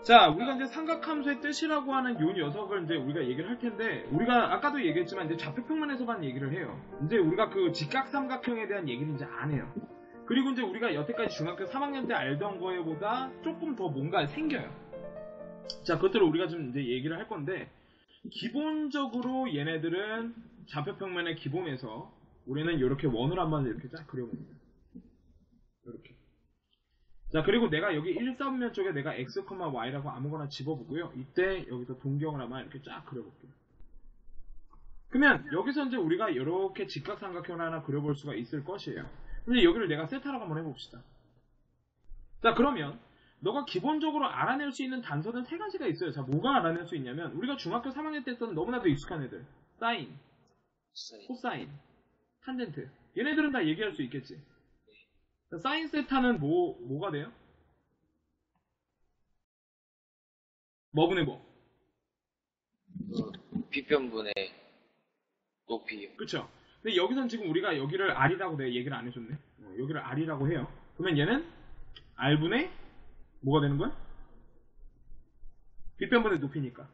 자, 우리가 이제 삼각함수의 뜻이라고 하는 요 녀석을 이제 우리가 얘기를 할 텐데, 우리가 아까도 얘기했지만 이제 좌표평면에서만 얘기를 해요. 이제 우리가 그 직각삼각형에 대한 얘기는 이제 안 해요. 그리고 이제 우리가 여태까지 중학교 3학년 때 알던 거에보다 조금 더 뭔가 생겨요. 자, 그것들을 우리가 좀 이제 얘기를 할 건데, 기본적으로 얘네들은 좌표평면의 기본에서 우리는 이렇게 원을 한번 이렇게 쫙 그려봅니다. 이렇게. 자, 그리고 내가 여기 1, 4분면 쪽에 내가 x, y라고 아무거나 집어보고요. 이때 여기서 동경을 한번 이렇게 쫙 그려볼게요. 그러면 여기서 이제 우리가 이렇게 직각삼각형을 하나 그려볼 수가 있을 것이에요. 근데 여기를 내가 세타라고 한번 해봅시다. 자, 그러면 너가 기본적으로 알아낼 수 있는 단서는 세 가지가 있어요. 자, 뭐가 알아낼 수 있냐면 우리가 중학교 3학년 때 했던 너무나도 익숙한 애들. 사인, 코사인, 탄젠트. 얘네들은 다 얘기할 수 있겠지. 자, 사인 세타는 뭐가 돼요? 뭐분의 뭐? 빗변분의 높이요. 그쵸? 근데 여기선 지금 우리가 여기를 R이라고 내가 얘기를 안 해줬네. 여기를 R이라고 해요. 그러면 얘는 R분의 뭐가 되는 거야? 빗변분의 높이니까.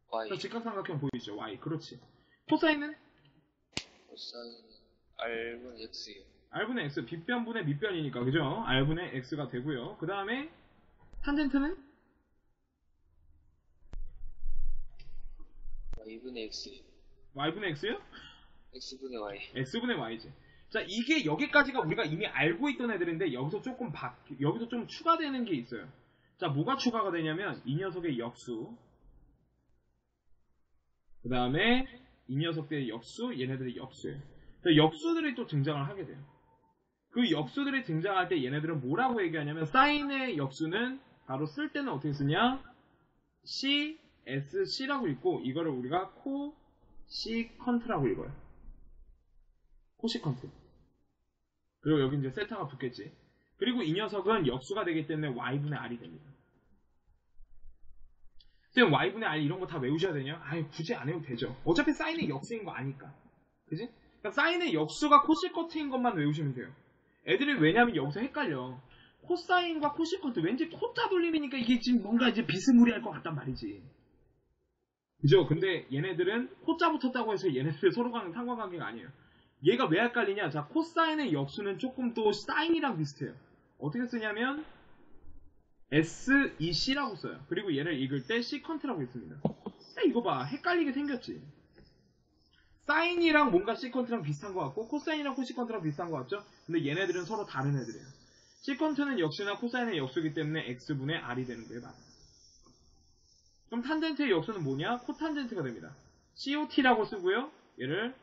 Y. 직각삼각형 보이죠? Y. 그렇지. 코사인은? 코사인 R분의 X요. R분의 X. 빗변분의 밑변이니까. 그죠? R분의 X가 되고요. 그 다음에 탄젠트는? Y분의 X. Y분의 X요? X분의 Y. X분의 Y지. 자, 이게 여기까지가 우리가 이미 알고 있던 애들인데 여기서 조금 여기서 좀 추가되는 게 있어요. 자, 뭐가 추가가 되냐면 이 녀석의 역수, 그 다음에 이 녀석들의 역수, 얘네들의 역수예요. 자, 역수들이 또 등장을 하게 돼요. 그 역수들이 등장할 때 얘네들은 뭐라고 얘기하냐면 사인의 역수는 바로 쓸 때는 어떻게 쓰냐? CSC라고 읽고 이거를 우리가 코시컨트라고 읽어요. 코시컨트. 그리고 여기 이제 세타가 붙겠지. 그리고 이 녀석은 역수가 되기 때문에 y분의 r이 됩니다. 선생님 y분의 r 이런 거 다 외우셔야 되냐? 아유, 굳이 안 해도 되죠. 어차피 사인의 역수인 거 아니까. 그지? 그러니까 사인의 역수가 코시컨트인 것만 외우시면 돼요. 애들이 왜냐면 여기서 헷갈려. 코사인과 코시컨트 왠지 코자 돌림이니까 이게 지금 뭔가 이제 비스무리할 것 같단 말이지. 그죠? 근데 얘네들은 코자 붙었다고 해서 얘네들 서로가 상관관계가 아니에요. 얘가 왜 헷갈리냐? 자, 코사인의 역수는 조금 또 사인이랑 비슷해요. 어떻게 쓰냐면 SEC라고 써요. 그리고 얘를 읽을 때 시컨트라고 있습니다. 야, 이거 봐. 헷갈리게 생겼지. 사인이랑 뭔가 시컨트랑 비슷한 것 같고 코사인이랑 코시컨트랑 비슷한 것 같죠? 근데 얘네들은 서로 다른 애들이에요. 시컨트는 역수나 코사인의 역수이기 때문에 X분의 R이 되는 거예요. 맞아. 그럼 탄젠트의 역수는 뭐냐? 코탄젠트가 됩니다. COT라고 쓰고요. 얘를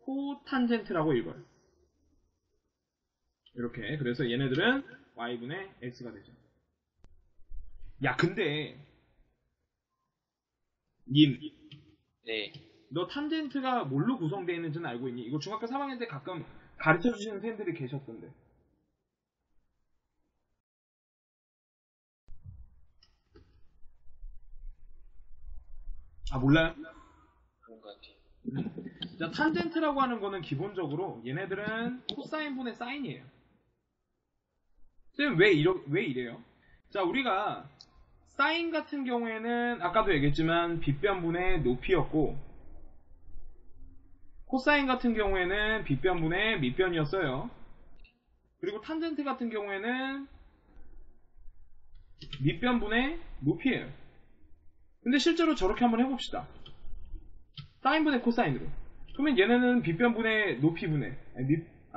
코탄젠트라고 읽어요. 이렇게. 그래서 얘네들은 Y분의 X가 되죠. 야, 근데 님. 네. 너 탄젠트가 뭘로 구성되어 있는지는 알고 있니? 이거 중학교 3학년 때 가끔 가르쳐주시는 쌤들이 계셨던데. 아, 몰라요? 그런 것 같아요. 자, 탄젠트라고 하는 거는 기본적으로 얘네들은 코사인분의 사인이에요. 쌤, 왜 이래요? 자, 우리가 사인 같은 경우에는 아까도 얘기했지만 빗변분의 높이였고 코사인 같은 경우에는 빗변분의 밑변이었어요. 그리고 탄젠트 같은 경우에는 밑변분의 높이예요. 근데 실제로 저렇게 한번 해봅시다. 사인분의 코사인으로. 그러면 얘네는 빗변분의 높이분의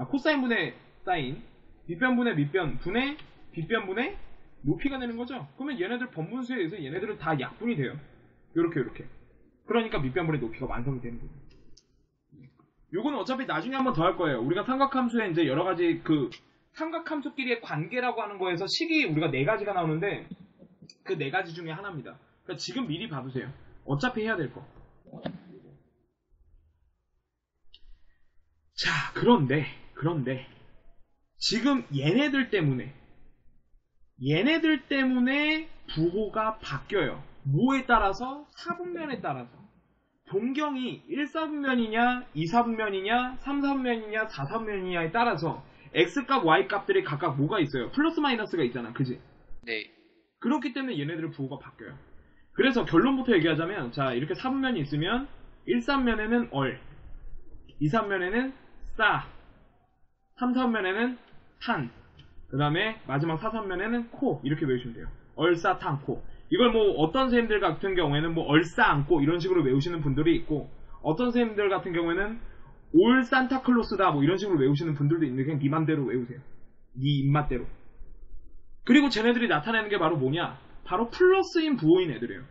코사인분의 사인, 밑변분의 밑변 분의 빗변분의 높이가 되는 거죠. 그러면 얘네들 번분수에 의해서 얘네들은 다 약분이 돼요. 요렇게. 그러니까 밑변분의 높이가 완성이 되는 거예요. 요거는 어차피 나중에 한번 더 할 거예요. 우리가 삼각함수에 이제 여러 가지 그 삼각함수끼리의 관계라고 하는 거에서 식이 우리가 4가지가 나오는데 그 4가지 중에 하나입니다. 그러니까 지금 미리 봐두세요. 어차피 해야 될 거. 자, 그런데 지금 얘네들 때문에 부호가 바뀌어요. 뭐에 따라서? 4분면에 따라서. 동경이 1, 4분면이냐, 2, 4분면이냐, 3, 4분면이냐, 4, 4분면이냐에 따라서 X값, Y값들이 각각 뭐가 있어요? 플러스 마이너스가 있잖아. 그지? 네. 그렇기 때문에 얘네들의 부호가 바뀌어요. 그래서 결론부터 얘기하자면 자 이렇게 4분면이 있으면 1,3면에는 얼, 2,3면에는 싸, 3,4면에는 탄, 그 다음에 마지막 4,3면에는 코 이렇게 외우시면 돼요. 얼싸 탄 코. 이걸 뭐 어떤 선생님들 같은 경우에는 뭐 얼싸 안고 이런 식으로 외우시는 분들이 있고 어떤 선생님들 같은 경우에는 올 산타클로스다 뭐 이런 식으로 외우시는 분들도 있는데 그냥 네 맘대로 외우세요. 네 입맛대로. 그리고 쟤네들이 나타내는 게 바로 뭐냐? 바로 플러스인 부호인 애들이에요.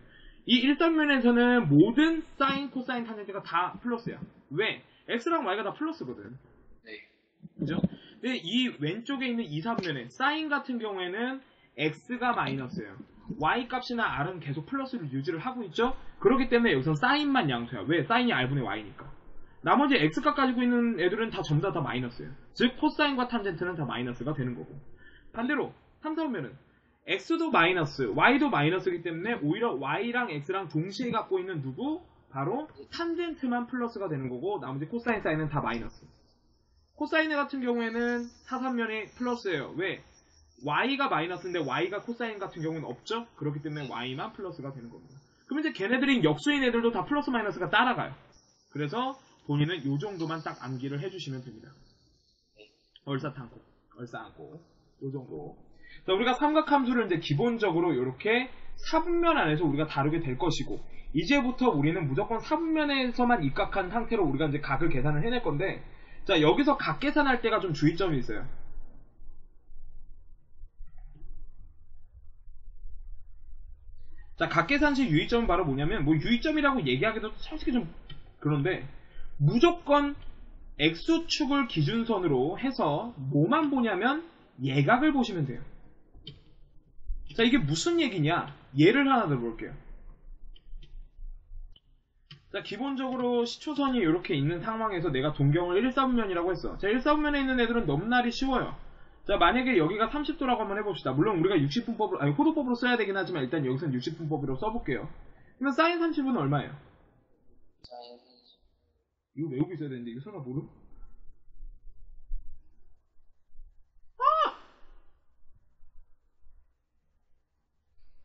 이 1단면에서는 모든 사인, 코사인, 탄젠트가 다 플러스야. 왜? x랑 y가 다 플러스거든. 네. 그죠? 근데 이 왼쪽에 있는 2, 3면에 사인 같은 경우에는 x가 마이너스예요. y 값이나 r은 계속 플러스를 유지를 하고 있죠? 그렇기 때문에 여기서 사인만 양수야. 왜? 사인이 r분의 y니까. 나머지 x값 가지고 있는 애들은 다 전부 다 마이너스예요. 즉 코사인과 탄젠트는 다 마이너스가 되는 거고. 반대로 3, 4면은 x도 마이너스, y도 마이너스이기 때문에 오히려 y랑 x랑 동시에 갖고 있는 누구? 바로 탄젠트만 플러스가 되는 거고 나머지 코사인, 사인은 다 마이너스. 코사인 같은 경우에는 4, 3면이 플러스예요. 왜? y가 마이너스인데 y가 코사인 같은 경우는 없죠? 그렇기 때문에 y만 플러스가 되는 겁니다. 그럼 이제 걔네들이 역수인 애들도 다 플러스 마이너스가 따라가요. 그래서 본인은 요 정도만 딱 암기를 해주시면 됩니다. 얼싸탄고, 얼싸안고, 요 정도. 자, 우리가 삼각함수를 이제 기본적으로 이렇게 4분면 안에서 우리가 다루게 될 것이고, 이제부터 우리는 무조건 4분면에서만 입각한 상태로 우리가 이제 각을 계산을 해낼 건데, 자, 여기서 각 계산할 때가 좀 주의점이 있어요. 자, 각 계산식 유의점은 바로 뭐냐면, 뭐 유의점이라고 얘기하기도 솔직히 좀 그런데, 무조건 X축을 기준선으로 해서 뭐만 보냐면 예각을 보시면 돼요. 자, 이게 무슨 얘기냐? 예를 하나 들어볼게요. 자, 기본적으로 시초선이 이렇게 있는 상황에서 내가 동경을 1,4분면이라고 했어. 자, 1,4분면에 있는 애들은 넘날이 쉬워요. 자, 만약에 여기가 30도라고 한번 해봅시다. 물론 우리가 60분법으로, 아니, 호도법으로 써야 되긴 하지만 일단 여기서는 60분법으로 써볼게요. 그러면 사인 30은 얼마예요? 사인 30. 이거 외우고 있어야 되는데 이거 설마 모름?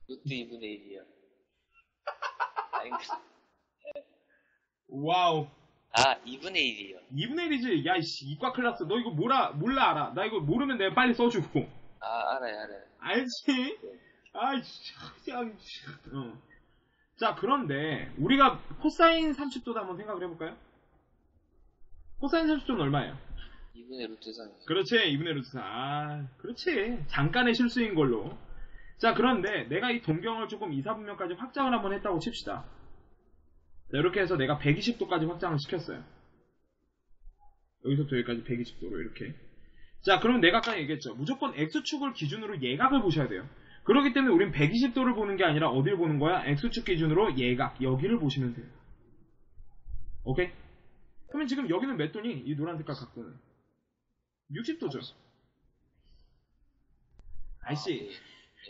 루트 2분의 1이요. 와우. 아, 2분의 1이요. 2분의 1이지. 야, 이씨, 이과 클래스. 너 이거 몰라, 알아. 나 이거 모르면 내가 빨리 써주고. 아, 알아요. 알지? 아이씨, 자, 그런데, 우리가 코사인 30도도 한번 생각을 해볼까요? 코사인 30도는 얼마예요? 2분의 루트 3. 그렇지, 2분의 루트 4. 아, 그렇지. 잠깐의 실수인 걸로. 자, 그런데 내가 이 동경을 조금 2, 4분면까지 확장을 한번 했다고 칩시다. 자, 이렇게 해서 내가 120도까지 확장을 시켰어요. 여기서부터 여기까지 120도로 이렇게. 자, 그러면 내가 아까 얘기했죠. 무조건 X축을 기준으로 예각을 보셔야 돼요. 그렇기 때문에 우린 120도를 보는 게 아니라 어디를 보는 거야? X축 기준으로 예각, 여기를 보시면 돼요. 오케이? 그러면 지금 여기는 몇 도니? 이 노란 색깔 각도는 60도죠. 아이씨,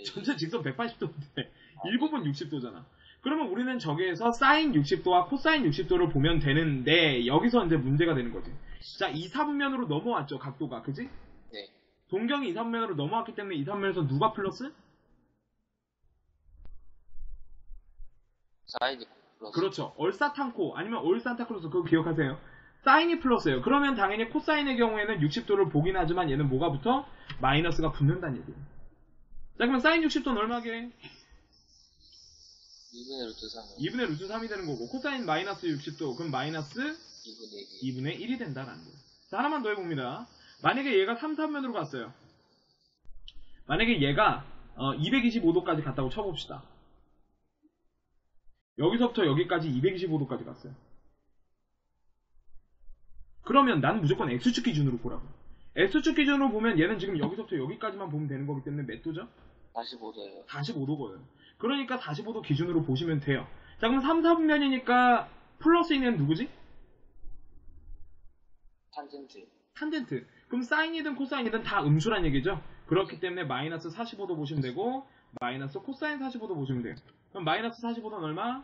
전체 직선 180도인데 일곱은 60도잖아. 그러면 우리는 저기에서 사인 60도와 코사인 60도를 보면 되는데 여기서 이제 문제가 되는 거지. 자, 2, 3면으로 넘어왔죠, 각도가. 그지? 네. 동경이 2, 3면으로 넘어왔기 때문에 2, 3면에서 누가 플러스? 사인이 플러스. 그렇죠. 얼사탄코 아니면 올산타클로스 그거 기억하세요. 사인이 플러스예요. 그러면 당연히 코사인의 경우에는 60도를 보긴 하지만 얘는 뭐가 붙어? 마이너스가 붙는다는 얘기예요. 자, 그러면 사인 60도는 얼마게? 2분의 루트 3. 2분의 루트 3이 되는 거고 코사인 마이너스 60도 그럼 마이너스 2분의 2. 2분의 1이 된다라는 거예요. 자, 하나만 더 해봅니다. 만약에 얘가 3, 3면으로 갔어요. 만약에 얘가 225도까지 갔다고 쳐봅시다. 여기서부터 여기까지 225도까지 갔어요. 그러면 난 무조건 X축 기준으로 보라고. X축 기준으로 보면 얘는 지금 여기서부터 여기까지만 보면 되는 거기 때문에 몇 도죠? 45도예요. 45도거든. 그러니까 45도 기준으로 보시면 돼요. 자, 그럼 3, 4분면이니까 플러스인 누구지? 탄젠트. 탄젠트. 그럼 사인이든 코사인이든 다 음수란 얘기죠? 그렇기 때문에 마이너스 45도 보시면 되고 마이너스 코사인 45도 보시면 돼요. 그럼 마이너스 45도는 얼마?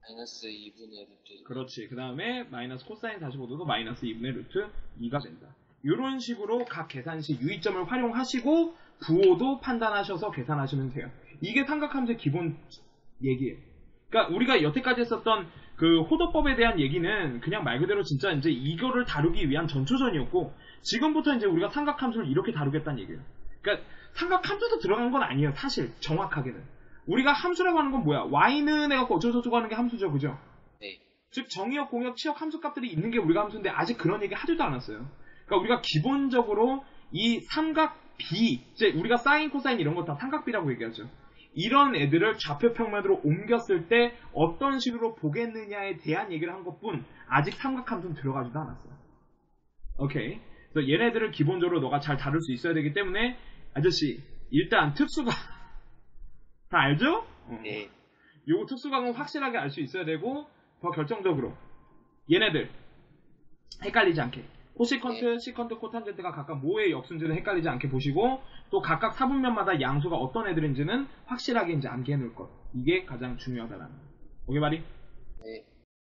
마이너스 2분의 루트 1. 그렇지. 그 다음에 마이너스 코사인 45도도 마이너스 2분의 루트 2가 된다. 이런 식으로 각 계산식 유의점을 활용하시고 부호도 판단하셔서 계산하시면 돼요. 이게 삼각함수의 기본 얘기예요. 그러니까 우리가 여태까지 했었던 그 호도법에 대한 얘기는 그냥 말 그대로 진짜 이제 이거를 다루기 위한 전초전이었고, 지금부터 이제 우리가 삼각함수를 이렇게 다루겠다는 얘기예요. 그러니까 삼각함수도 들어간 건 아니에요. 사실 정확하게는 우리가 함수라고 하는 건 뭐야? y는 해갖고 어쩌고저쩌고 하는 게 함수죠, 그죠? 네. 즉 정의역, 공역, 치역 함수값들이 있는 게 우리가 함수인데 아직 그런 얘기 하지도 않았어요. 그러니까 우리가 기본적으로 이 삼각 B, 이제 우리가 사인, 코사인 이런 거 다 삼각 B라고 얘기하죠. 이런 애들을 좌표평면으로 옮겼을 때 어떤 식으로 보겠느냐에 대한 얘기를 한 것뿐 아직 삼각함수는 들어가지도 않았어요. 오케이. 그래서 얘네들을 기본적으로 너가 잘 다룰 수 있어야 되기 때문에 아저씨 일단 특수각 다 알죠? 네. 요거 특수각은 확실하게 알 수 있어야 되고, 더 결정적으로 얘네들 헷갈리지 않게 코시컨트, 시컨트, 코탄젠트가 각각 뭐의 역수인지는 헷갈리지 않게 보시고, 또 각각 사분면마다 양수가 어떤 애들인지는 확실하게 이제 암기해 놓을 것. 이게 가장 중요하다라는 거. 오케이 말이? 네.